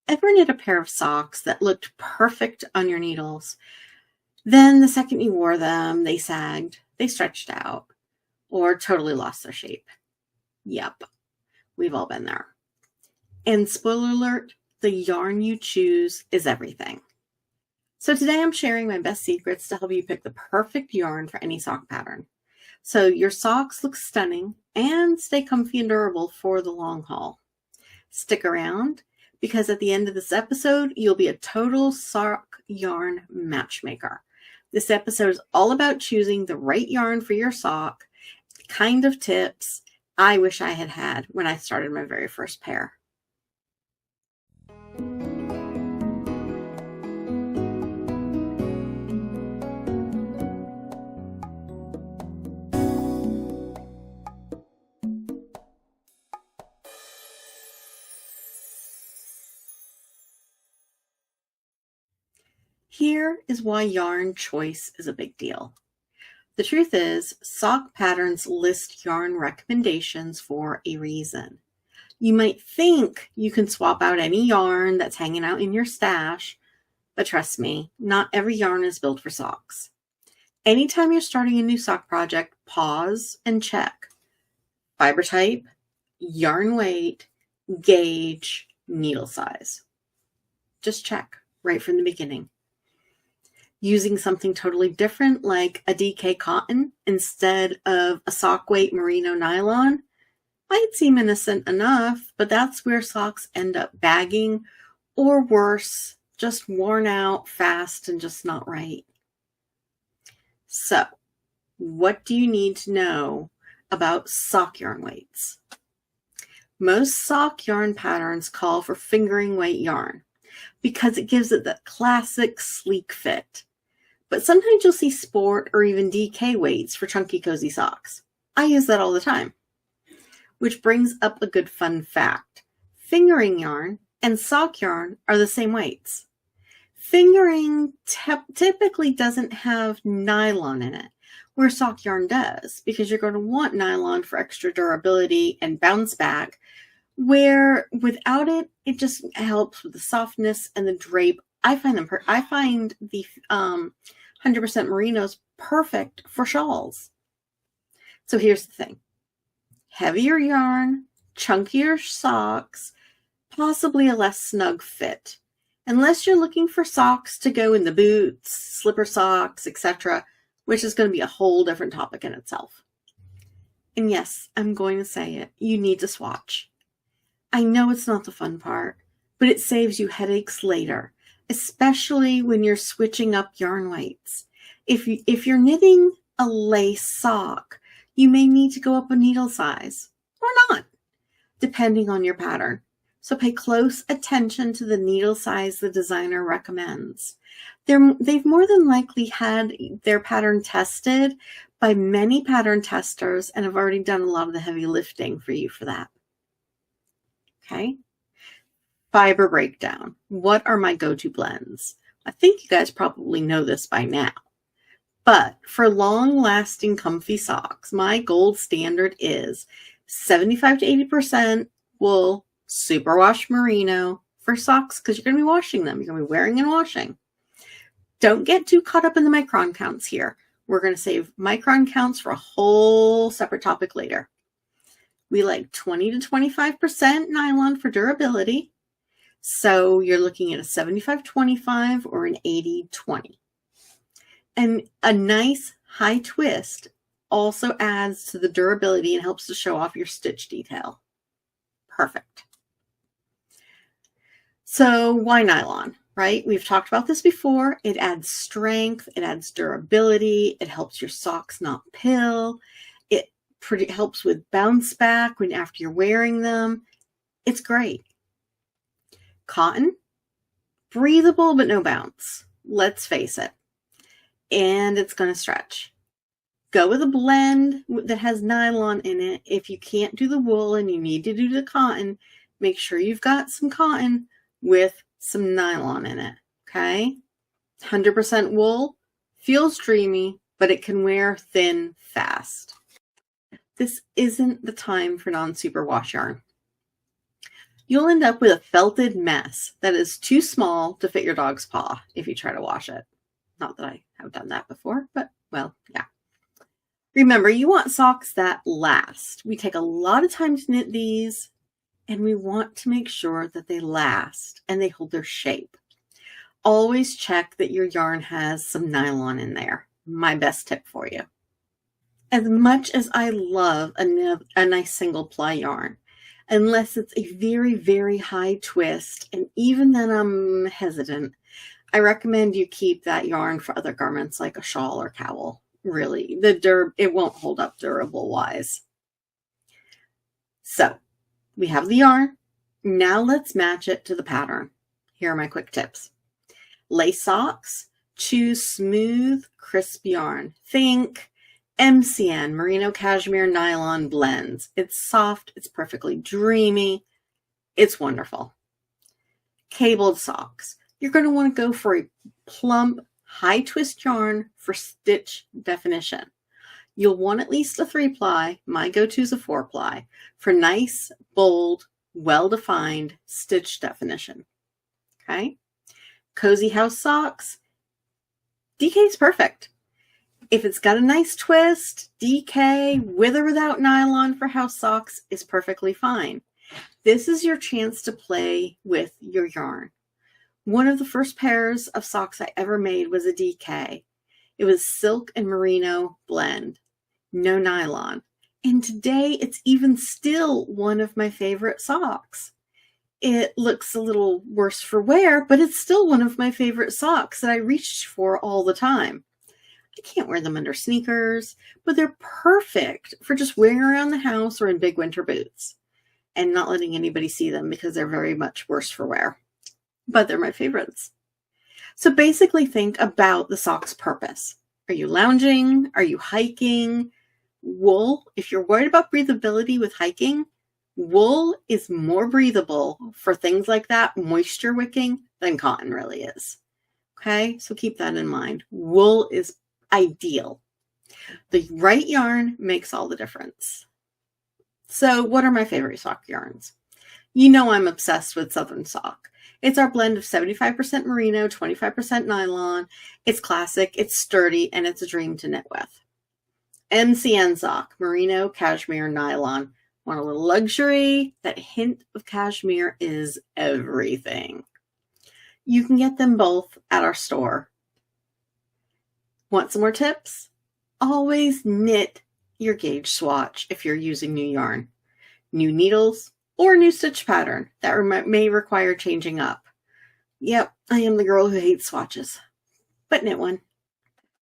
Ever knit a pair of socks that looked perfect on your needles? Then the second you wore them, they sagged, they stretched out, or totally lost their shape. Yep, we've all been there. And spoiler alert, the yarn you choose is everything. So today I'm sharing my best secrets to help you pick the perfect yarn for any sock pattern, so your socks look stunning and stay comfy and durable for the long haul. Stick around, because at the end of this episode, you'll be a total sock yarn matchmaker. This episode is all about choosing the right yarn for your sock, the kind of tips I wish I had had when I started my very first pair. Here is why yarn choice is a big deal. The truth is, sock patterns list yarn recommendations for a reason. You might think you can swap out any yarn that's hanging out in your stash, but trust me, not every yarn is built for socks. Anytime you're starting a new sock project, pause and check. Fiber type, yarn weight, gauge, needle size. Just check right from the beginning. Using something totally different like a DK cotton instead of a sock weight merino nylon might seem innocent enough, but that's where socks end up bagging, or worse, just worn out fast and just not right. So, what do you need to know about sock yarn weights? Most sock yarn patterns call for fingering weight yarn because it gives it that classic sleek fit. But sometimes you'll see sport or even DK weights for chunky, cozy socks. I use that all the time. Which brings up a good fun fact. Fingering yarn and sock yarn are the same weights. Fingering typically doesn't have nylon in it, where sock yarn does, because you're going to want nylon for extra durability and bounce back, where without it, it just helps with the softness and the drape. I find the 100% merinos perfect for shawls. So here's the thing. Heavier yarn, chunkier socks, possibly a less snug fit. Unless you're looking for socks to go in the boots, slipper socks, etc., which is going to be a whole different topic in itself. And yes, I'm going to say it. You need to swatch. I know it's not the fun part, but it saves you headaches later, especially when you're switching up yarn weights. If you're knitting a lace sock, you may need to go up a needle size, or not, depending on your pattern. So pay close attention to the needle size the designer recommends. They've more than likely had their pattern tested by many pattern testers and have already done a lot of the heavy lifting for you for that. Okay? Fiber breakdown. What are my go-to blends? I think you guys probably know this by now. But for long-lasting comfy socks, my gold standard is 75 to 80% wool, superwash merino for socks, because you're going to be washing them. You're going to be wearing and washing. Don't get too caught up in the micron counts here. We're going to save micron counts for a whole separate topic later. We like 20 to 25% nylon for durability. So you're looking at a 75-25 or an 80-20. And a nice high twist also adds to the durability and helps to show off your stitch detail. Perfect. So why nylon, right? We've talked about this before. It adds strength, it adds durability, it helps your socks not pill, it helps with bounce back after you're wearing them. It's great. Cotton, breathable but no bounce. Let's face it. And it's going to stretch. Go with a blend that has nylon in it. If you can't do the wool and you need to do the cotton, make sure you've got some cotton with some nylon in it, okay? 100% wool feels dreamy, but it can wear thin fast. This isn't the time for non-superwash yarn. You'll end up with a felted mess that is too small to fit your dog's paw if you try to wash it. Not that I have done that before, but well, yeah. Remember, you want socks that last. We take a lot of time to knit these, and we want to make sure that they last and they hold their shape. Always check that your yarn has some nylon in there. My best tip for you. As much as I love a nice single ply yarn, unless it's a very, very high twist, and even then I'm hesitant, I recommend you keep that yarn for other garments like a shawl or cowl. Really, it won't hold up durable wise. So we have the yarn. Now let's match it to the pattern. Here are my quick tips. Lace socks, choose smooth, crisp yarn. Think MCN, merino cashmere nylon blends. It's soft, it's perfectly dreamy, it's wonderful. Cabled socks. You're going to want to go for a plump, high twist yarn for stitch definition. You'll want at least a 3-ply. My go-to is a 4-ply for nice, bold, well-defined stitch definition. Okay. Cozy house socks. DK is perfect. If it's got a nice twist, DK with or without nylon for house socks is perfectly fine. This is your chance to play with your yarn. One of the first pairs of socks I ever made was a DK. It was silk and merino blend, no nylon. And today it's even still one of my favorite socks. It looks a little worse for wear, but it's still one of my favorite socks that I reached for all the time. I can't wear them under sneakers, but they're perfect for just wearing around the house or in big winter boots and not letting anybody see them because they're very much worse for wear. But they're my favorites. So basically think about the sock's purpose. Are you lounging? Are you hiking? Wool, if you're worried about breathability with hiking, wool is more breathable for things like that, moisture wicking, than cotton really is. Okay, so keep that in mind. Wool is ideal. The right yarn makes all the difference. So what are my favorite sock yarns? You know I'm obsessed with Southern Sock. It's our blend of 75% merino, 25% nylon. It's classic, it's sturdy, and it's a dream to knit with. MCN sock, merino, cashmere, nylon. Want a little luxury? That hint of cashmere is everything. You can get them both at our store. Want some more tips? Always knit your gauge swatch if you're using new yarn, new needles, or new stitch pattern that may require changing up. Yep, I am the girl who hates swatches, but knit one.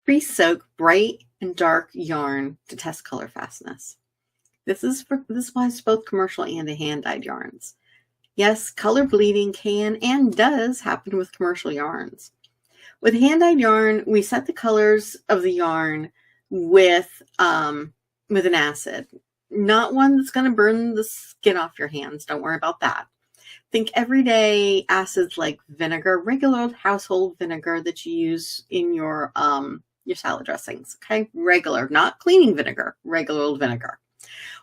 Pre-soak bright and dark yarn to test color fastness. This applies to both commercial and hand-dyed yarns. Yes, color bleeding can and does happen with commercial yarns. With hand-dyed yarn, we set the colors of the yarn with an acid. Not one that's going to burn the skin off your hands. Don't worry about that. Think everyday acids like vinegar, regular old household vinegar that you use in your salad dressings. Okay, regular, not cleaning vinegar, regular old vinegar.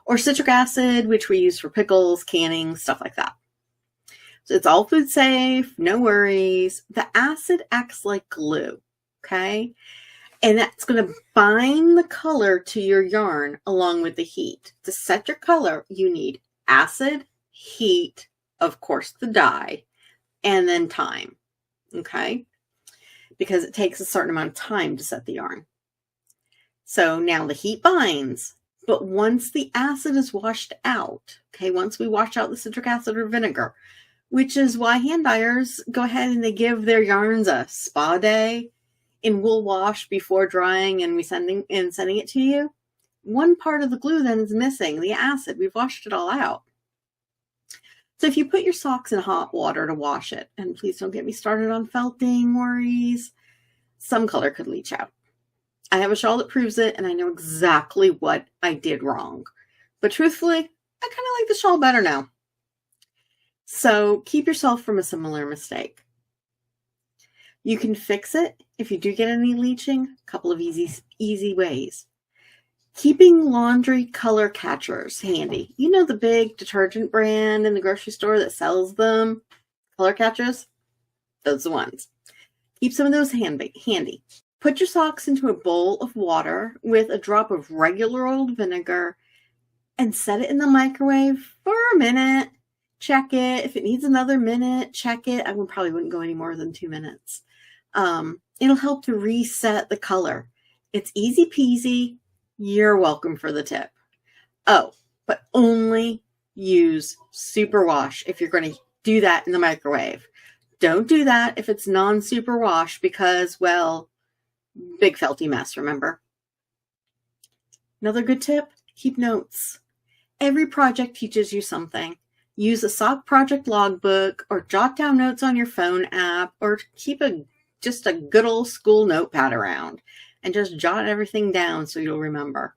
Or citric acid, which we use for pickles, canning, stuff like that. So it's all food safe, no worries. The acid acts like glue, okay? And that's going to bind the color to your yarn along with the heat. To set your color, you need acid, heat, of course the dye, and then time, okay? Because it takes a certain amount of time to set the yarn. So now the heat binds, but once the acid is washed out, okay, once we wash out the citric acid or vinegar, which is why hand dyers go ahead and they give their yarns a spa day in wool wash before drying and sending it to you. One part of the glue then is missing, the acid. We've washed it all out. So if you put your socks in hot water to wash it, and please don't get me started on felting worries, some color could leach out. I have a shawl that proves it, and I know exactly what I did wrong. But truthfully, I kind of like the shawl better now. So keep yourself from a similar mistake. You can fix it if you do get any leaching, a couple of easy ways. Keeping laundry color catchers handy. You know the big detergent brand in the grocery store that sells them? Color catchers? Those are the ones. Keep some of those handy. Put your socks into a bowl of water with a drop of regular old vinegar and set it in the microwave for a minute. Check it. If it needs another minute, check it. I probably wouldn't go any more than 2 minutes. It'll help to reset the color. It's easy peasy. You're welcome for the tip. Oh, but only use superwash if you're going to do that in the microwave. Don't do that if it's non-superwash because, well, big felty mess, remember? Another good tip, keep notes. Every project teaches you something. Use a sock project logbook or jot down notes on your phone app or keep just a good old school notepad around and just jot everything down so you'll remember.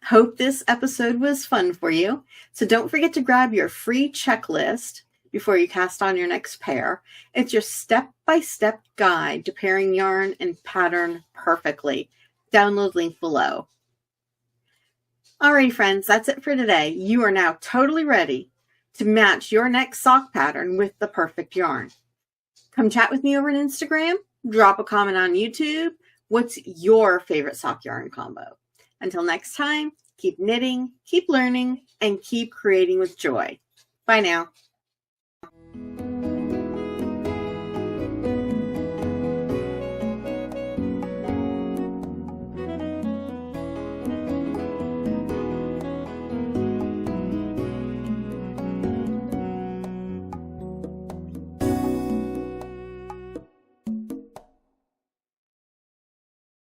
Hope this episode was fun for you. So don't forget to grab your free checklist before you cast on your next pair. It's your step-by-step guide to pairing yarn and pattern perfectly. Download link below. Alrighty, friends, that's it for today. You are now totally ready to match your next sock pattern with the perfect yarn. Come chat with me over on Instagram. Drop a comment on YouTube. What's your favorite sock yarn combo? Until next time, keep knitting, keep learning, and keep creating with joy. Bye now.